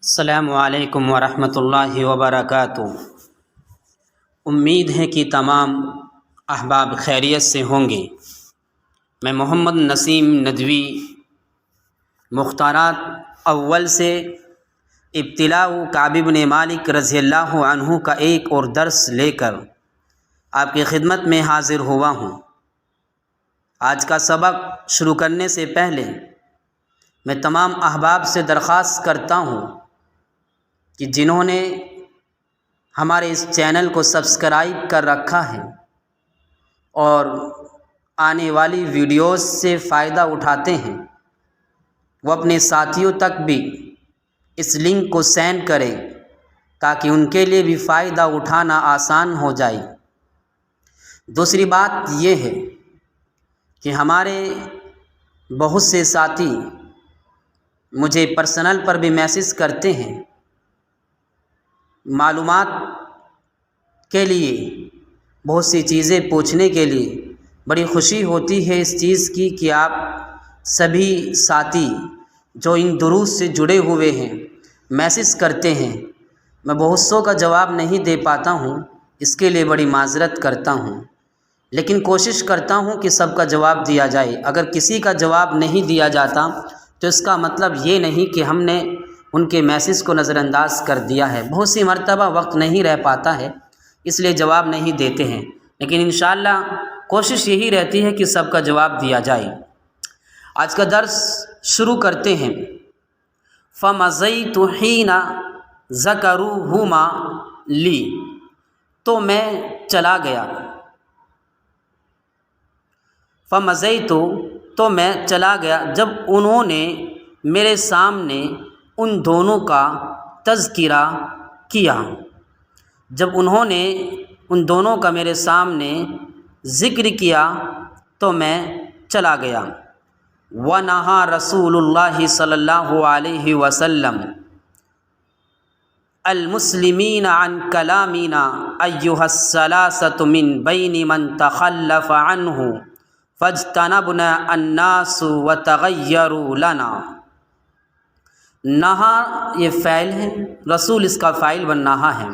السلام علیکم ورحمۃ اللہ وبرکاتہ۔ امید ہے کہ تمام احباب خیریت سے ہوں گے۔ میں محمد نسیم ندوی مختارات اول سے ابتلاء کعب بن مالک رضی اللہ عنہ کا ایک اور درس لے کر آپ کی خدمت میں حاضر ہوا ہوں۔ آج کا سبق شروع کرنے سے پہلے میں تمام احباب سے درخواست کرتا ہوں کہ جنہوں نے ہمارے اس چینل کو سبسکرائب کر رکھا ہے اور آنے والی ویڈیوز سے فائدہ اٹھاتے ہیں، وہ اپنے ساتھیوں تک بھی اس لنک کو سینڈ کریں تاکہ ان کے لیے بھی فائدہ اٹھانا آسان ہو جائے۔ دوسری بات یہ ہے کہ ہمارے بہت سے ساتھی مجھے پرسنل پر بھی میسج کرتے ہیں معلومات کے لیے، بہت سی چیزیں پوچھنے کے لیے۔ بڑی خوشی ہوتی ہے اس چیز کی کہ آپ سبھی ساتھی جو ان دروس سے جڑے ہوئے ہیں میسج کرتے ہیں۔ میں بہت سو کا جواب نہیں دے پاتا ہوں، اس کے لیے بڑی معذرت کرتا ہوں، لیکن کوشش کرتا ہوں کہ سب کا جواب دیا جائے۔ اگر کسی کا جواب نہیں دیا جاتا تو اس کا مطلب یہ نہیں کہ ہم نے ان کے میسج کو نظر انداز کر دیا ہے۔ بہت سی مرتبہ وقت نہیں رہ پاتا ہے، اس لیے جواب نہیں دیتے ہیں، لیکن انشاءاللہ کوشش یہی رہتی ہے کہ سب کا جواب دیا جائے۔ آج کا درس شروع کرتے ہیں۔ فَمَضَيْتُ حِينَ ذَكَرُوهُمَا لِي، تو میں چلا گیا۔ فَمَضَيْتُ، تو میں چلا گیا جب انہوں نے میرے سامنے ان دونوں کا تذکرہ کیا، جب انہوں نے ان دونوں کا میرے سامنے ذکر کیا تو میں چلا گیا۔ وَنَهَا رسول اللہ صلی اللہ علیہ وسلم المسلمین عن کلامنا ایہا الثلاثۃ من بین من تخلف عنہ فاجتنبنا الناس وتغیروا لنا۔ نہا یہ فعل ہے، رسول اس کا فاعل بنہا ہے،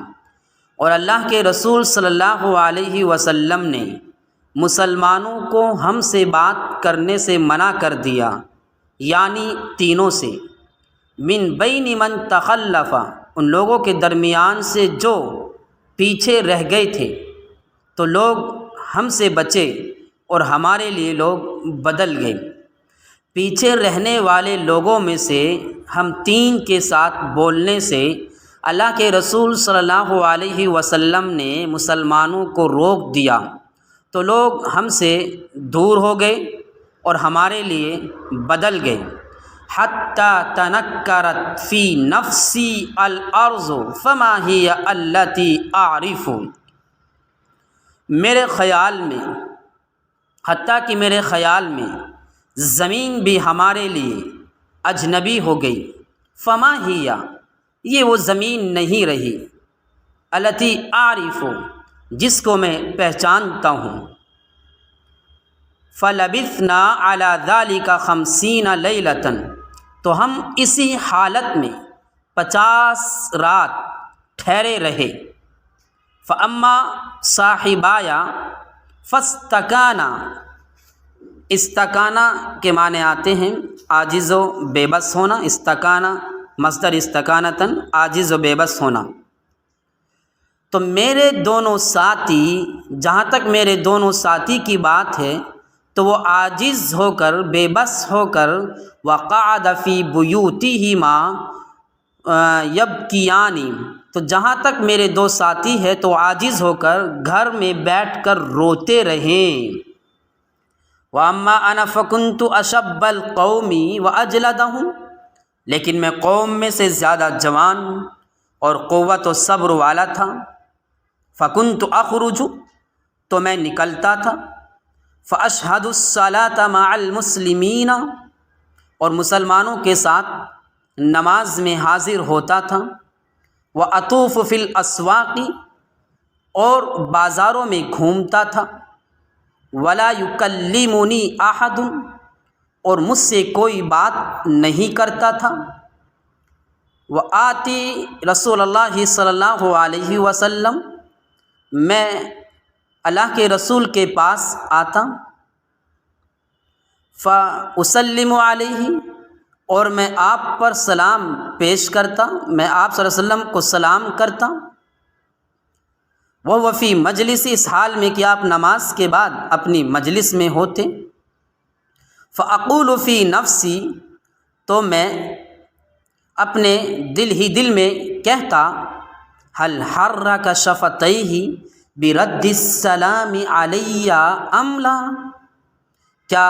اور اللہ کے رسول صلی اللہ علیہ وسلم نے مسلمانوں کو ہم سے بات کرنے سے منع کر دیا، یعنی تینوں سے۔ من بین من تخلف، ان لوگوں کے درمیان سے جو پیچھے رہ گئے تھے، تو لوگ ہم سے بچے اور ہمارے لیے لوگ بدل گئے۔ پیچھے رہنے والے لوگوں میں سے ہم تین کے ساتھ بولنے سے اللہ کے رسول صلی اللہ علیہ وسلم نے مسلمانوں کو روک دیا، تو لوگ ہم سے دور ہو گئے اور ہمارے لیے بدل گئے۔ حتی تنکرت فی نفسی الارض فما ہی التی اعرف، میرے خیال میں، حتیٰ کہ میرے خیال میں زمین بھی ہمارے لیے اجنبی ہو گئی۔ فما ہی، یہ وہ زمین نہیں رہی، التی اعرف، جس کو میں پہچانتا ہوں۔ فلبثنا علی ذلک 50 لیلۃ، تو ہم اسی حالت میں 50 رات ٹھہرے رہے۔ فاما صاحبایا فاستکانا، استکانا کے معنی آتے ہیں عاجز و بے بس ہونا، استکانا مصدر استکانتاً، عاجز و بے بس ہونا۔ تو میرے دونوں ساتھی، جہاں تک میرے دونوں ساتھی کی بات ہے تو وہ عاجز ہو کر، بے بس ہو کر، وقعد فی بیوتہما یبکیان، تو جہاں تک میرے دو ساتھی ہے تو عاجز ہو کر گھر میں بیٹھ کر روتے رہیں۔ وَأَمَّا أَنَا فَكُنْتُ أَشَبَّ الْقَوْمِ وَأَجْلَدَهُمْ، لیکن میں قوم میں سے زیادہ جوان اور قوت و صبر والا تھا۔ فَكُنْتُ أَخْرُجُ، تو میں نکلتا تھا۔ فَأَشْهَدُ الصَّلَاةَ مَعَ الْمُسْلِمِينَ، اور مسلمانوں کے ساتھ نماز میں حاضر ہوتا تھا۔ وَأَطُوفُ فِي الْأَسْوَاقِ، اور بازاروں میں گھومتا تھا۔ ولا یکلمنی احد، اور مجھ سے کوئی بات نہیں کرتا تھا، وآتی رسول اللہ صلی اللہ علیہ وسلم، میں اللہ کے رسول کے پاس آتا، فاسلم علیہ، اور میں آپ پر سلام پیش کرتا، میں آپ صلی اللہ علیہ وسلم کو سلام کرتا، وہ فی مجلس، اس حال میں کہ آپ نماز کے بعد اپنی مجلس میں ہوتے، فاقول فی نفسی، تو میں اپنے دل ہی دل میں کہتا، هل حرک شفتیہ برد السلام علی ام لا، کیا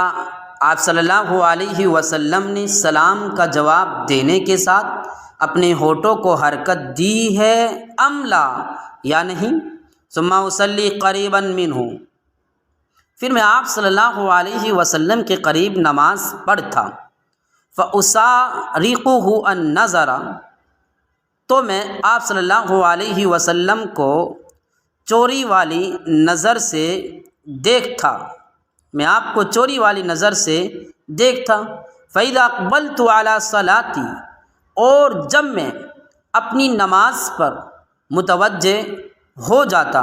آپ صلی اللہ علیہ وسلم نے سلام کا جواب دینے کے ساتھ اپنے ہونٹوں کو حرکت دی ہے ام لا، یا نہیں؟ ثم اصلی قریبا منہ، پھر میں آپ صلی اللہ علیہ وسلم کے قریب نماز پڑھتا، فاسارقہ النظر، تو میں آپ صلی اللہ علیہ وسلم کو چوری والی نظر سے دیکھتا، میں آپ کو چوری والی نظر سے دیکھتا، فَإِذَا أَقْبَلْتُ عَلَى صَلَاتِي، اور جب میں اپنی نماز پر متوجہ ہو جاتا،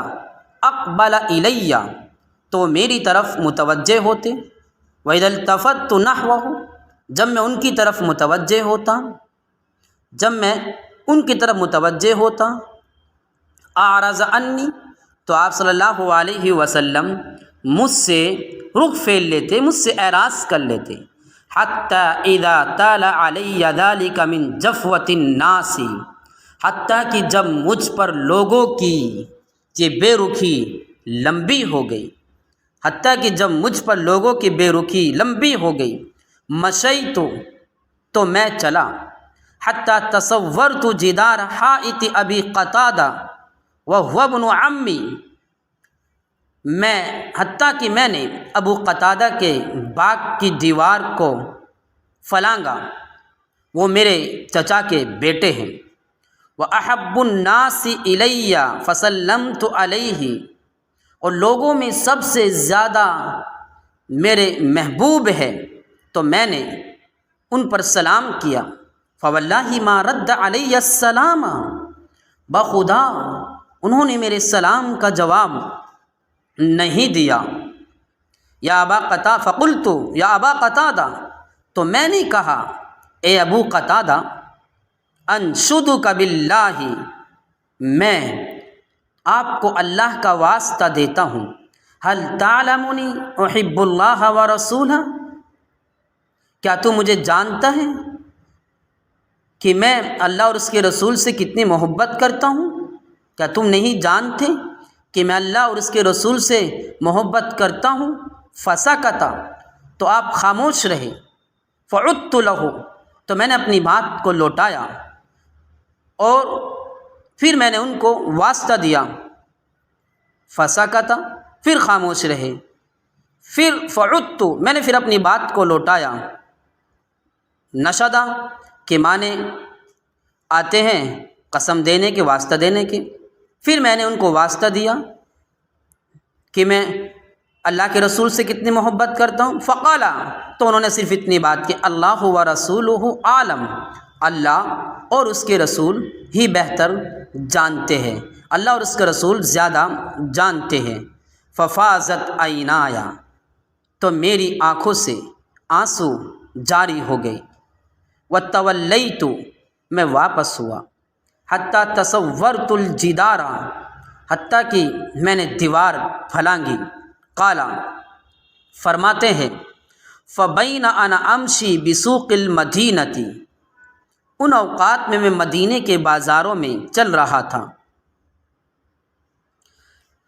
اقبل الیہ، تو میری طرف متوجہ ہوتے، وَإِذَا الْتَفَتْتُ نَحْوَهُ، جب میں ان کی طرف متوجہ ہوتا، جب میں ان کی طرف متوجہ ہوتا، اعرض عنی، تو آپ صلی اللہ علیہ وسلم مجھ سے رخ پھیر لیتے، مجھ سے اعراض کر لیتے، حتی اذا طال علی ذلک من جفوۃ الناس، حتیٰ کہ جب مجھ پر لوگوں کی یہ بے رخی لمبی ہو گئی، حتیٰ کہ جب مجھ پر لوگوں کی بے رخی لمبی ہو گئی، مشیت، تو میں چلا، حتی تصورت جدار حائط ابی قتادہ وہو ابن عمی، میں حتیٰ کہ میں نے ابو قتادہ کے باغ کی دیوار کو پھلانگا، وہ میرے چچا کے بیٹے ہیں، وَأَحَبُّ النَّاسِ إِلَيَّ فَسَلَّمْتُ عَلَيْهِ، اور لوگوں میں سب سے زیادہ میرے محبوب ہے تو میں نے ان پر سلام کیا، فواللہ ما رد علی السلام، بخدا انہوں نے میرے سلام کا جواب نہیں دیا، یا ابا قتادہ، فقلت یا ابا قتادہ، تو میں نے کہا اے ابو قتادہ، انشدک باللہ، میں آپ کو اللہ کا واسطہ دیتا ہوں، هل تعلمنی احب اللہ ورسولہ، کیا تو مجھے جانتا ہے کہ میں اللہ اور اس کے رسول سے کتنی محبت کرتا ہوں؟ کیا تم نہیں جانتے کہ میں اللہ اور اس کے رسول سے محبت کرتا ہوں؟ فسکت، تو آپ خاموش رہے، فعدت لہ، تو میں نے اپنی بات کو لوٹایا اور پھر میں نے ان کو واسطہ دیا، فسکت، پھر خاموش رہے، پھر فعدت، میں نے پھر اپنی بات کو لوٹایا، نشدہ کے معنی آتے ہیں قسم دینے کے، واسطہ دینے کے، پھر میں نے ان کو واسطہ دیا کہ میں اللہ کے رسول سے کتنی محبت کرتا ہوں، فقالا، تو انہوں نے صرف اتنی بات کہ اللہ ورسولہ عالم، اللہ اور اس کے رسول ہی بہتر جانتے ہیں، اللہ اور اس کے رسول زیادہ جانتے ہیں، ففاضت عینایا، تو میری آنکھوں سے آنسو جاری ہو گئے، وتولیت، میں واپس ہوا، حتیٰ تصورت الجدار، حتیٰ کہ میں نے دیوار پھلانگی، قالا، فرماتے ہیں، فبین انا امشی بسوق المدینۃ، ان اوقات میں مدینے کے بازاروں میں چل رہا تھا،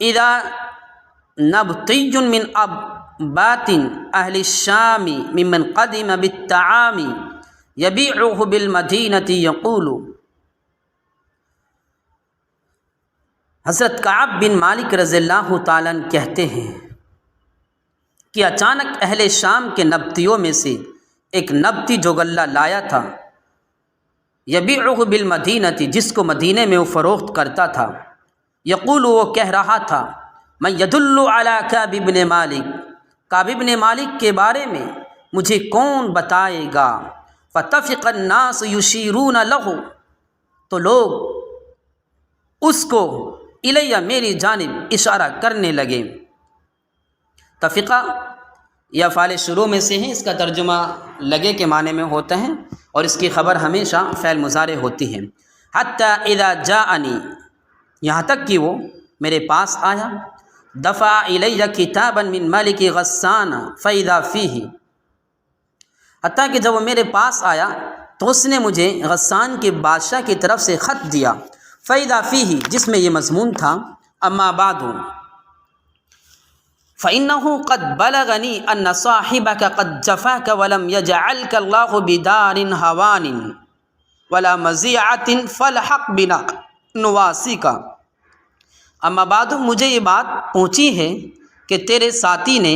اذا نبطی من ابات اہل الشام ممن قدم بالطعام یبیعہ بالمدینۃ یقول، حضرت کعب بن مالک رضی اللہ تعالیٰ عنہ کہتے ہیں کہ اچانک اہل شام کے نبتیوں میں سے ایک نبتی جو غلہ لایا تھا، یبیعہ بالمدینۃ، جس کو مدینے میں وہ فروخت کرتا تھا، یقول، وہ کہہ رہا تھا، من یدل علی کعب بن مالک، کعب بن مالک کے بارے میں مجھے کون بتائے گا؟ فتفق الناس یشیرون لہ، تو لوگ اس کو الیہ میری جانب اشارہ کرنے لگے۔ تفقہ یا فعل شروع میں سے ہیں، اس کا ترجمہ لگے کے معنی میں ہوتا ہے اور اس کی خبر ہمیشہ فعل مضارع ہوتی ہے۔ حتی اذا جاءنی، یہاں تک کہ وہ میرے پاس آیا۔ دفع الیہ کتابا من ملک غسان فاذا فیہ، حتیٰ کہ جب وہ میرے پاس آیا تو اس نے مجھے غسان کے بادشاہ کی طرف سے خط دیا، فاذا فیہ، جس میں یہ مضمون تھا، اما بعد فإنه قد بلغني أن صاحبك قد جفاك ولم يجعلك الله بدار هوان ولا مزيعة فالحق بنا نواسيك۔ اما بعد، مجھے یہ بات پہنچی ہے کہ تیرے ساتھی نے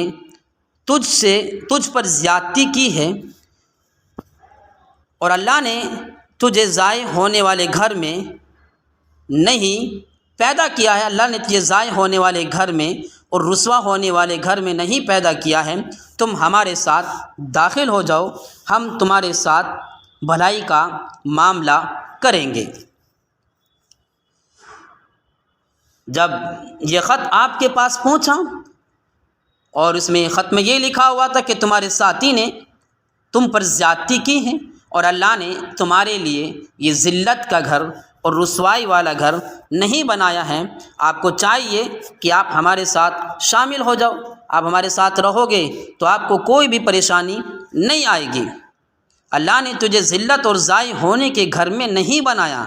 تجھ پر زیادتی کی ہے اور اللہ نے تجھے ضائع ہونے والے گھر میں نہیں پیدا کیا ہے، اللہ نے تجھے ضائع ہونے والے گھر میں اور رسوا ہونے والے گھر میں نہیں پیدا کیا ہے۔ تم ہمارے ساتھ داخل ہو جاؤ، ہم تمہارے ساتھ بھلائی کا معاملہ کریں گے۔ جب یہ خط آپ کے پاس پہنچا اور اس میں خط میں یہ لکھا ہوا تھا کہ تمہارے ساتھی نے تم پر زیادتی کی ہے اور اللہ نے تمہارے لیے یہ ذلت کا گھر اور رسوائی والا گھر نہیں بنایا ہے، آپ کو چاہیے کہ آپ ہمارے ساتھ شامل ہو جاؤ، آپ ہمارے ساتھ رہو گے تو آپ کو کوئی بھی پریشانی نہیں آئے گی۔ اللہ نے تجھے ذلت اور ضائع ہونے کے گھر میں نہیں بنایا،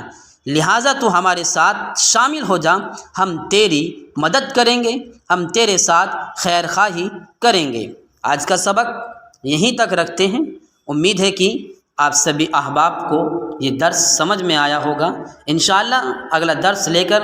لہٰذا تو ہمارے ساتھ شامل ہو جا، ہم تیری مدد کریں گے، ہم تیرے ساتھ خیر خواہی کریں گے۔ آج کا سبق یہیں تک رکھتے ہیں۔ امید ہے کہ آپ سبھی احباب کو یہ درس سمجھ میں آیا ہوگا۔ انشاءاللہ اگلا درس لے کر